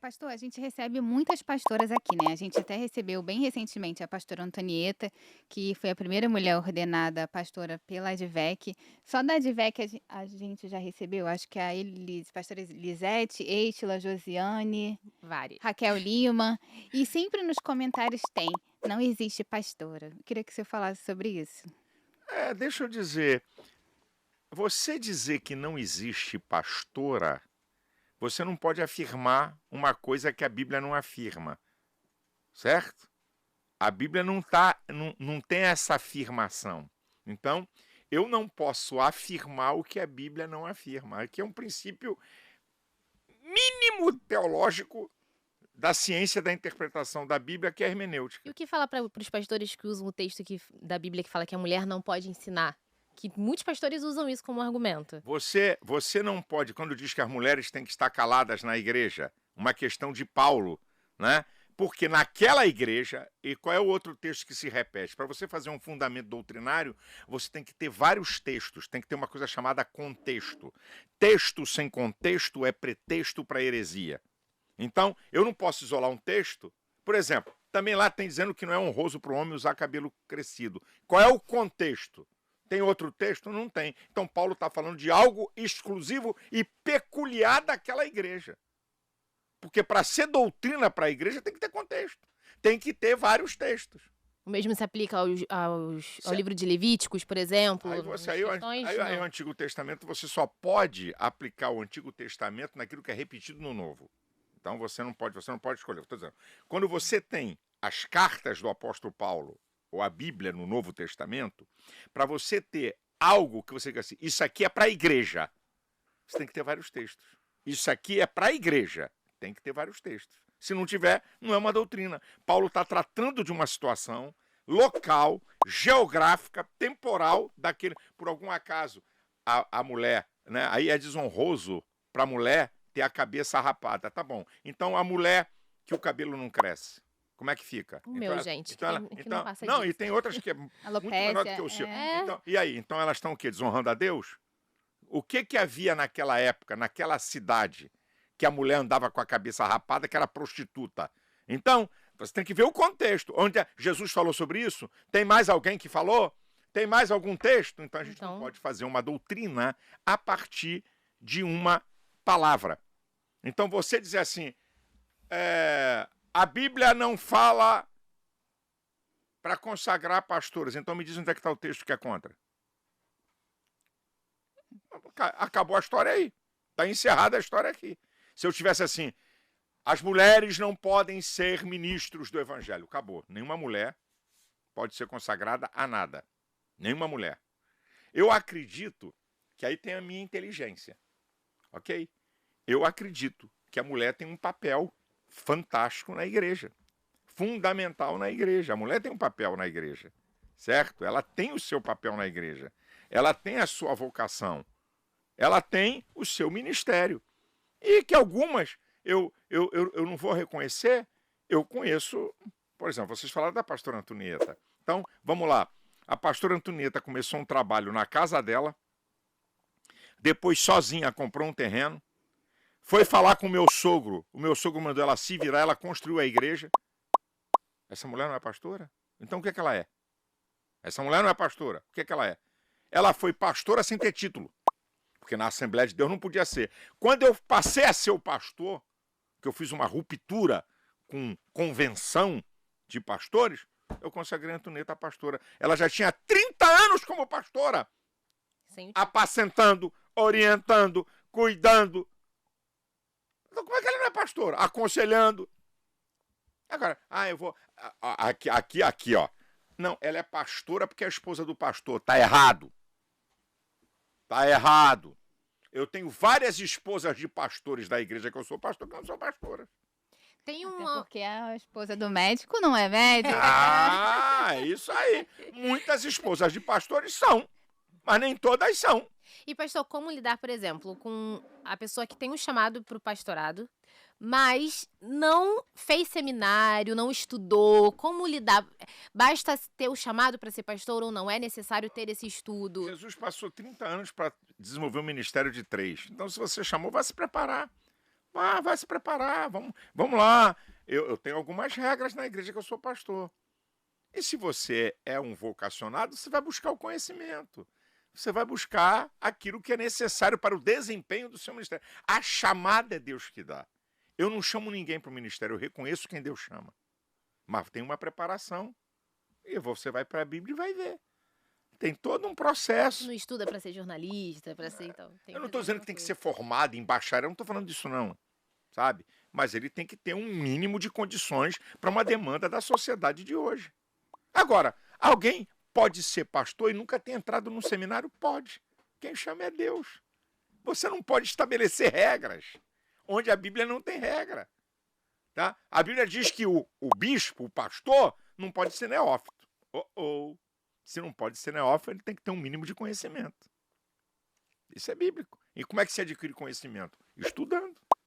Pastor, a gente recebe muitas pastoras aqui, né? A gente até recebeu bem recentemente a pastora Antonieta, que foi a primeira mulher ordenada pastora pela ADVEC. Só da ADVEC a gente já recebeu, acho que a pastora Elisete, Êxtila, Josiane, Várias. Raquel Lima. E sempre nos comentários tem, não existe pastora. Eu queria que você falasse sobre isso. Deixa eu dizer, você dizer que não existe pastora, você não pode afirmar uma coisa que a Bíblia não afirma, certo? A Bíblia não tem essa afirmação. Então, eu não posso afirmar o que a Bíblia não afirma. Aqui é um princípio mínimo teológico da ciência da interpretação da Bíblia, que é a E hermenêutica. o que fala para os pastores que usam o texto da Bíblia que fala que a mulher não pode ensinar? Que muitos pastores usam isso como argumento. Você não pode, quando diz que as mulheres têm que estar caladas na igreja, uma questão de Paulo, né? Porque naquela igreja, e qual é o outro texto que se repete? Para você fazer um fundamento doutrinário, você tem que ter vários textos, tem que ter uma coisa chamada contexto. Texto sem contexto é pretexto para heresia. Então, eu não posso isolar um texto. Por exemplo, também lá tem dizendo que não é honroso para o homem usar cabelo crescido. Qual é o contexto? Tem outro texto? Não tem. Então, Paulo está falando de algo exclusivo e peculiar daquela igreja. Porque para ser doutrina para a igreja tem que ter contexto. Tem que ter vários textos. O mesmo se aplica ao livro de Levíticos, por exemplo. Aí o Antigo Testamento, você só pode aplicar o Antigo Testamento naquilo que é repetido no Novo. Então você não pode escolher. Estou dizendo, quando você tem as cartas do apóstolo Paulo ou a Bíblia no Novo Testamento, para você ter algo que você diga assim, isso aqui é para a igreja, você tem que ter vários textos. Isso aqui é para a igreja, tem que ter vários textos. Se não tiver, não é uma doutrina. Paulo está tratando de uma situação local, geográfica, temporal, daquele. Por algum acaso, a mulher, né? Aí é desonroso para a mulher ter a cabeça rapada. Tá bom. Então a mulher que o cabelo não cresce, como é que fica? O meu, gente, que não passa não, disso. e tem outras que é muito menor do que o seu. Então, e aí? Então elas estão o quê? Desonrando a Deus? O que havia naquela época, naquela cidade, que a mulher andava com a cabeça rapada, que era prostituta? Então, você tem que ver o contexto. Onde Jesus falou sobre isso? Tem mais alguém que falou? Tem mais algum texto? Então a gente não pode fazer uma doutrina a partir de uma palavra. Então você dizer assim, a Bíblia não fala para consagrar pastores. Então me diz onde é que está o texto que é contra. Acabou a história aí. Está encerrada a história aqui. Se eu tivesse assim, as mulheres não podem ser ministros do evangelho. Acabou. Nenhuma mulher pode ser consagrada a nada. Nenhuma mulher. Eu acredito que aí tem a minha inteligência. Ok? Eu acredito que a mulher tem um papel fantástico na igreja. Fundamental na igreja. A mulher tem um papel na igreja. Certo? Ela tem o seu papel na igreja. Ela tem a sua vocação. Ela tem o seu ministério. E que algumas eu não vou reconhecer, eu conheço, por exemplo, vocês falaram da pastora Antonieta. Então, vamos lá. A pastora Antonieta começou um trabalho na casa dela, depois sozinha comprou um terreno, foi falar com o meu sogro mandou ela se virar, ela construiu a igreja. Essa mulher não é pastora? Então o que é que ela é? Essa mulher não é pastora, o que é que ela é? Ela foi pastora sem ter título. Porque na Assembleia de Deus não podia ser. Quando eu passei a ser o pastor, que eu fiz uma ruptura com convenção de pastores, eu consagrei a Antonieta a pastora. Ela já tinha 30 anos como pastora. Apacentando, orientando, cuidando. Então como é que ela não é pastora? Aconselhando. Agora, eu vou... Aqui, ó. Não, ela é pastora porque é a esposa do pastor. Tá errado. Tá errado. Eu tenho várias esposas de pastores da igreja que eu sou pastor, que eu não sou pastora. Tem Até uma... porque a esposa do médico não é médico. É isso aí. Muitas esposas de pastores são, mas nem todas são. E, pastor, como lidar, por exemplo, com a pessoa que tem um chamado para o pastorado, mas não fez seminário, não estudou? Como lidar? Basta ter o chamado para ser pastor ou não é necessário ter esse estudo? Jesus passou 30 anos para desenvolver um ministério de 3. Então, se você chamou, vai se preparar. Ah, vai se preparar, vamos lá. Eu tenho algumas regras na igreja que eu sou pastor. E se você é um vocacionado, você vai buscar o conhecimento. Você vai buscar aquilo que é necessário para o desempenho do seu ministério. A chamada é Deus que dá. Eu não chamo ninguém para o ministério, eu reconheço quem Deus chama. Mas tem uma preparação. E você vai para a Bíblia e vai ver. Tem todo um processo. Não estuda para ser jornalista, para ser então. Eu não estou dizendo que tem que ser formado em bacharel, eu não estou falando disso não, sabe? Mas ele tem que ter um mínimo de condições para uma demanda da sociedade de hoje. Agora, alguém pode ser pastor e nunca ter entrado num seminário? Pode. Quem chama é Deus. Você não pode estabelecer regras onde a Bíblia não tem regra. Tá? A Bíblia diz que o bispo, o pastor, não pode ser neófito. Se não pode ser neófito, ele tem que ter um mínimo de conhecimento. Isso é bíblico. E como é que se adquire conhecimento? Estudando.